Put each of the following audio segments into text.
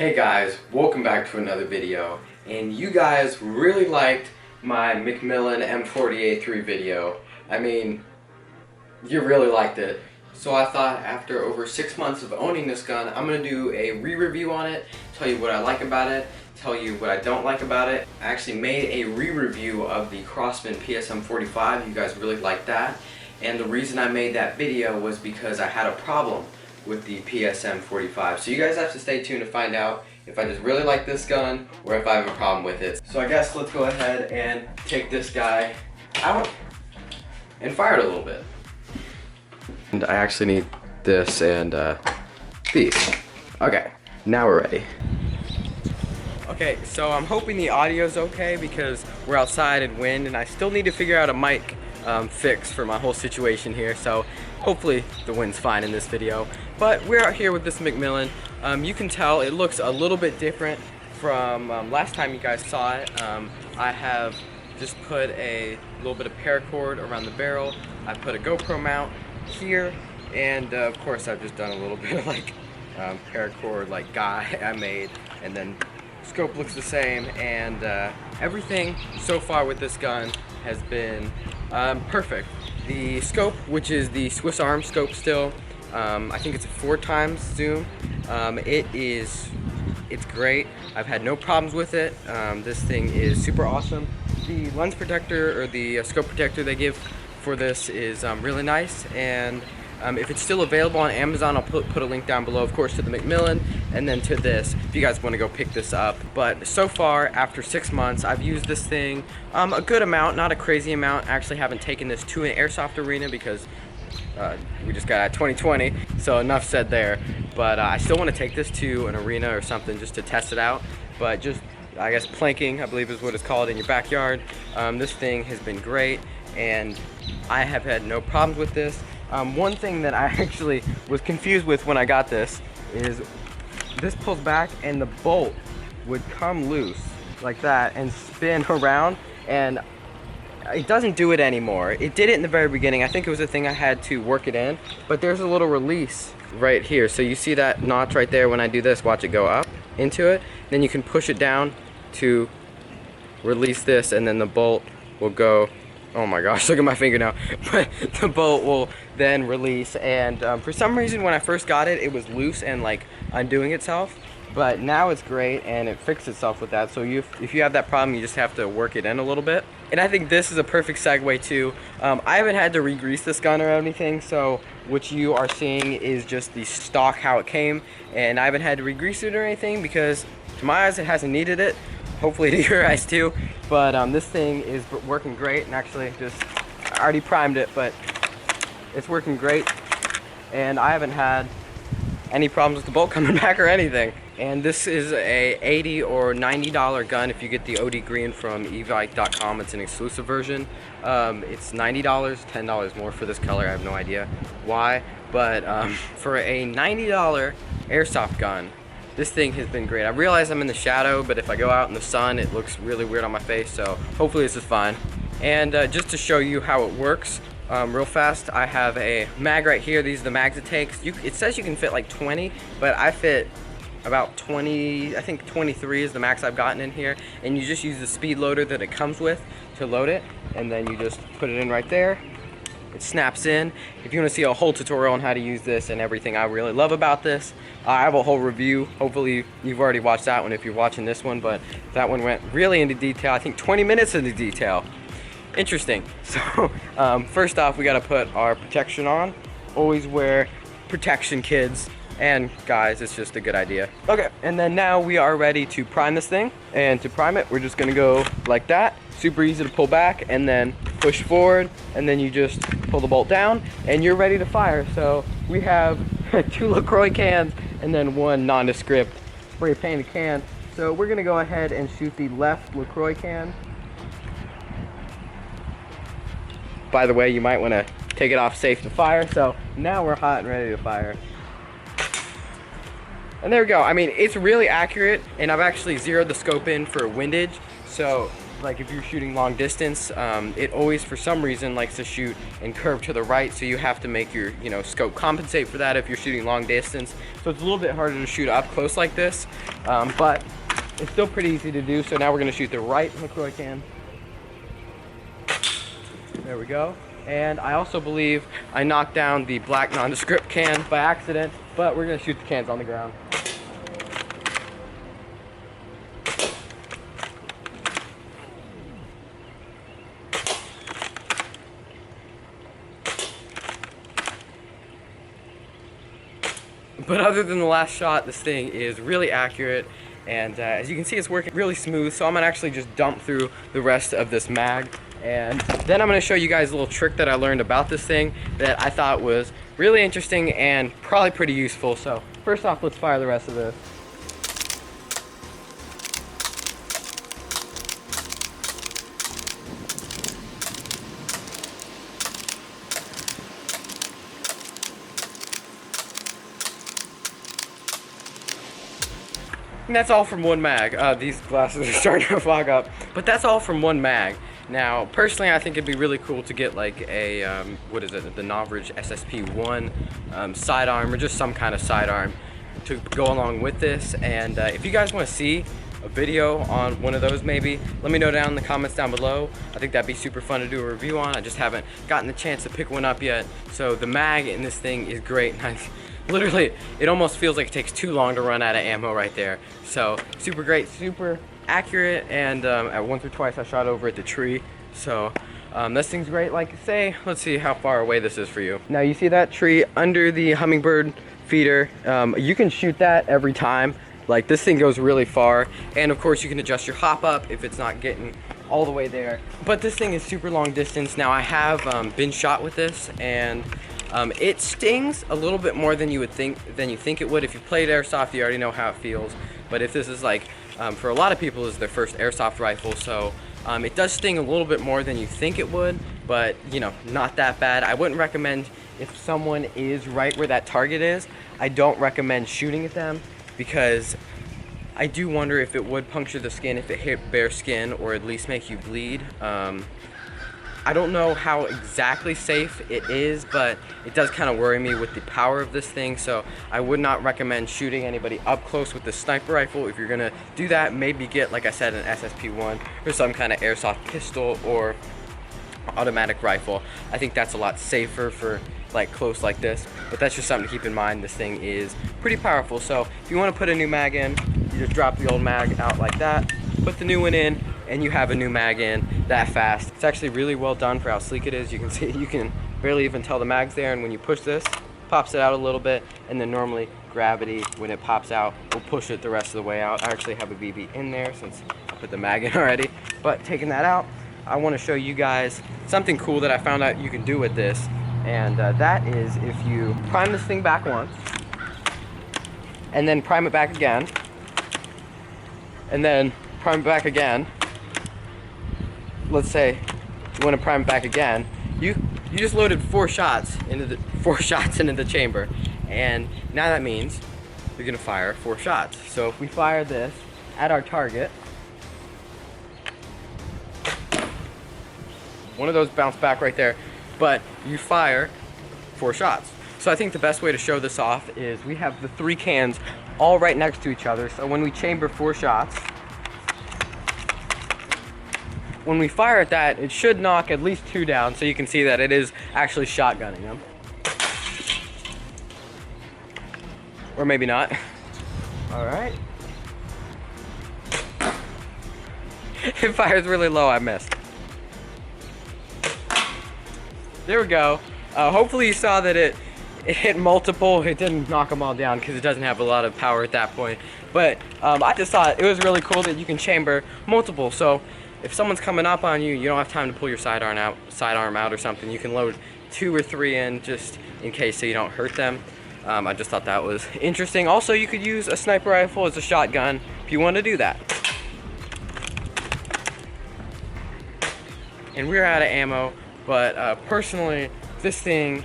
Hey guys, welcome back to another video, and you guys really liked my McMillan M40A3 video. I mean, you really liked it. So I thought after over 6 months of owning this gun, I'm going to do a re-review on it, tell you what I like about it, tell you what I don't like about it. I actually made a re-review of the Crosman PSM45, you guys really liked that. And the reason I made that video was because I had a problem with the PSM45. So you guys have to stay tuned to find out if I just really like this gun or if I have a problem with it. So I guess let's go ahead and take this guy out and fire it a little bit. And I actually need this and these. Okay, now we're ready. Okay, so I'm hoping the audio's okay because we're outside in wind and I still need to figure out a mic fix for my whole situation here, so hopefully the wind's fine in this video. But we're out here with this McMillan. You can tell it looks a little bit different from last time you guys saw it. I have just put a little bit of paracord around the barrel. I put a GoPro mount here, and of course I've just done a little bit of like paracord like guy I made, and then scope looks the same, and everything so far with this gun has been perfect. The scope, which is the Swiss Arm scope still, I think it's a 4x zoom. It's great. I've had no problems with it. This thing is super awesome. The lens protector or the scope protector they give for this is really nice, and if it's still available on Amazon, I'll put a link down below, of course, to the McMillan and then to this if you guys want to go pick this up. But so far, after 6 months, I've used this thing a good amount, not a crazy amount. I actually haven't taken this to an airsoft arena because we just got out 2020, so enough said there. But I still want to take this to an arena or something just to test it out. But just, I guess, planking, I believe is what it's called, in your backyard. This thing has been great, and I have had no problems with this. One thing that I actually was confused with when I got this is this pulls back and the bolt would come loose like that and spin around, and it doesn't do it anymore. It did it in the very beginning. I think it was a thing I had to work it in, but there's a little release right here. So you see that notch right there. When I do this, watch it go up into it. Then you can push it down to release this, and then the bolt will go. Oh my gosh, look at my finger now. But the bolt will then release, and for some reason when I first got it, it was loose and like undoing itself. But now it's great, and it fixed itself with that. So if you have that problem, you just have to work it in a little bit. And I think this is a perfect segue too. I haven't had to re-grease this gun or anything, so what you are seeing is just the stock how it came. And I haven't had to re-grease it or anything because to my eyes it hasn't needed it. Hopefully to your eyes too. But this thing is working great, and actually I already primed it, but it's working great. And I haven't had any problems with the bolt coming back or anything. And this is a $80 or $90 gun if you get the OD green from evike.com. It's an exclusive version. It's $90, $10 more for this color. I have no idea why, but for a $90 airsoft gun, this thing has been great. I realize I'm in the shadow, but if I go out in the sun, it looks really weird on my face, so hopefully this is fine. And just to show you how it works real fast, I have a mag right here. These are the mags it takes. It says you can fit like 20, but I fit about 20, I think 23 is the max I've gotten in here. And you just use the speed loader that it comes with to load it, and then you just put it in right there. It snaps in. If you want to see a whole tutorial on how to use this and everything I really love about this, I have a whole review. Hopefully you've already watched that one if you're watching this one, but that one went really into detail. I think 20 minutes into detail. Interesting. So first off, we got to put our protection on. Always wear protection, kids and guys. It's just a good idea. Okay, and then now we are ready to prime this thing. And to prime it, we're just gonna go like that. Super easy to pull back and then push forward, and then you just pull the bolt down and you're ready to fire. So we have 2 LaCroix cans and then 1 nondescript spray painted can. So we're gonna go ahead and shoot the left LaCroix can. By the way, you might wanna take it off safe to fire. So now we're hot and ready to fire. And there we go. I mean, it's really accurate, and I've actually zeroed the scope in for windage. So like if you're shooting long distance, it always for some reason likes to shoot and curve to the right, so you have to make your scope compensate for that if you're shooting long distance. So it's a little bit harder to shoot up close like this, but it's still pretty easy to do. So now we're going to shoot the right McCoy can. There we go. And I also believe I knocked down the black nondescript can by accident, but we're going to shoot the cans on the ground. But other than the last shot, this thing is really accurate, and as you can see, it's working really smooth. So I'm gonna actually just dump through the rest of this mag, and then I'm gonna show you guys a little trick that I learned about this thing that I thought was really interesting and probably pretty useful. So first off, let's fire the rest of this. And that's all from one mag. These glasses are starting to fog up, but that's all from one mag. Now, personally, I think it'd be really cool to get like a, what is it, the Novridge SSP-1 sidearm, or just some kind of sidearm to go along with this. And if you guys want to see a video on one of those, maybe let me know down in the comments down below. I think that'd be super fun to do a review on. I just haven't gotten the chance to pick one up yet. So the mag in this thing is great. Literally, it almost feels like it takes too long to run out of ammo right there. So super great, super accurate, and at once or twice I shot over at the tree. So this thing's great. Like, say, let's see how far away this is for you. Now you see that tree under the hummingbird feeder. You can shoot that every time. Like, this thing goes really far, and of course you can adjust your hop up if it's not getting all the way there. But this thing is super long distance. Now I have been shot with this, and it stings a little bit more than you think it would. If you played airsoft, you already know how it feels. But if this is like, for a lot of people, this is their first airsoft rifle, so it does sting a little bit more than you think it would, but not that bad. I wouldn't recommend, if someone is right where that target is, I don't recommend shooting at them, because I do wonder if it would puncture the skin if it hit bare skin, or at least make you bleed. I don't know how exactly safe it is, but it does kind of worry me with the power of this thing, so I would not recommend shooting anybody up close with the sniper rifle. If you're gonna do that, maybe get, like I said, an SSP-1 or some kind of airsoft pistol or automatic rifle. I think that's a lot safer for like close like this, but that's just something to keep in mind. This thing is pretty powerful, so if you want to put a new mag in, you just drop the old mag out like that, put the new one in, and you have a new mag in that fast. It's actually really well done for how sleek it is. You can see, you can barely even tell the mag's there, and when you push this, pops it out a little bit, and then normally gravity, when it pops out, will push it the rest of the way out. I actually have a BB in there since I put the mag in already, but taking that out, I want to show you guys something cool that I found out you can do with this, and that is if you prime this thing back once, and then prime it back again, and then prime it back again. Let's say you want to prime it back again. You just loaded four shots into the chamber, and now that means you're gonna fire 4 shots. So if we fire this at our target, one of those bounced back right there, but you fire 4 shots. So I think the best way to show this off is we have the 3 cans all right next to each other. So when we chamber 4 shots, when we fire at that, it should knock at least 2 down, so you can see that it is actually shotgunning them. Or maybe not. All right. It fires really low, I missed. There we go. Hopefully you saw that it hit multiple. It didn't knock them all down because it doesn't have a lot of power at that point. But I just thought it was really cool that you can chamber multiple. So if someone's coming up on you, you don't have time to pull your sidearm out or something. You can load 2 or 3 in just in case, so you don't hurt them. I just thought that was interesting. Also, you could use a sniper rifle as a shotgun if you want to do that. And we're out of ammo, but personally, this thing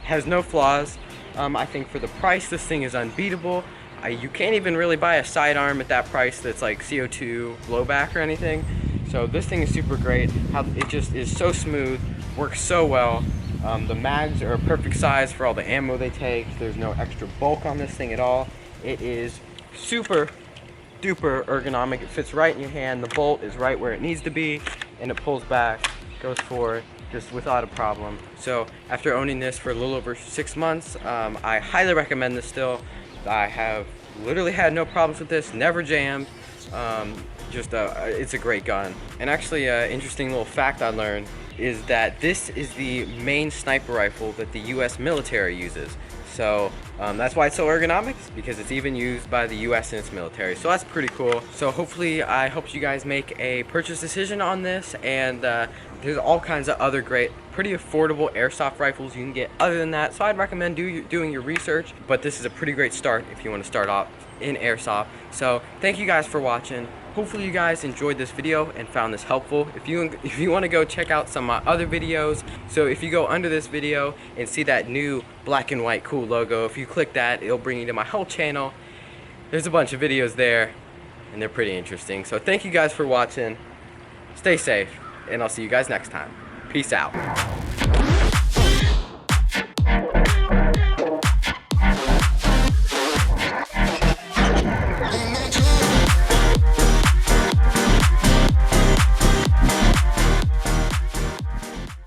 has no flaws. I think for the price, this thing is unbeatable. You can't even really buy a sidearm at that price that's like CO2 blowback or anything. So this thing is super great. How it just is so smooth, works so well. The mags are a perfect size for all the ammo they take. There's no extra bulk on this thing at all. It is super duper ergonomic. It fits right in your hand. The bolt is right where it needs to be, and it pulls back, goes forward, just without a problem. So after owning this for a little over 6 months, I highly recommend this still. I have literally had no problems with this, never jammed. It's a great gun. And actually, an interesting little fact I learned is that this is the main sniper rifle that the US military uses. So that's why it's so ergonomic, because it's even used by the US and its military. So that's pretty cool. So hopefully I helped you guys make a purchase decision on this, and there's all kinds of other great, pretty affordable airsoft rifles you can get other than that. So I'd recommend doing your research, but this is a pretty great start if you want to start off in airsoft. So thank you guys for watching. Hopefully you guys enjoyed this video and found this helpful. If you want to go check out some of my other videos, so if you go under this video and see that new black and white cool logo, if you click that, it'll bring you to my whole channel. There's a bunch of videos there, and they're pretty interesting. So thank you guys for watching. Stay safe, and I'll see you guys next time. Peace out.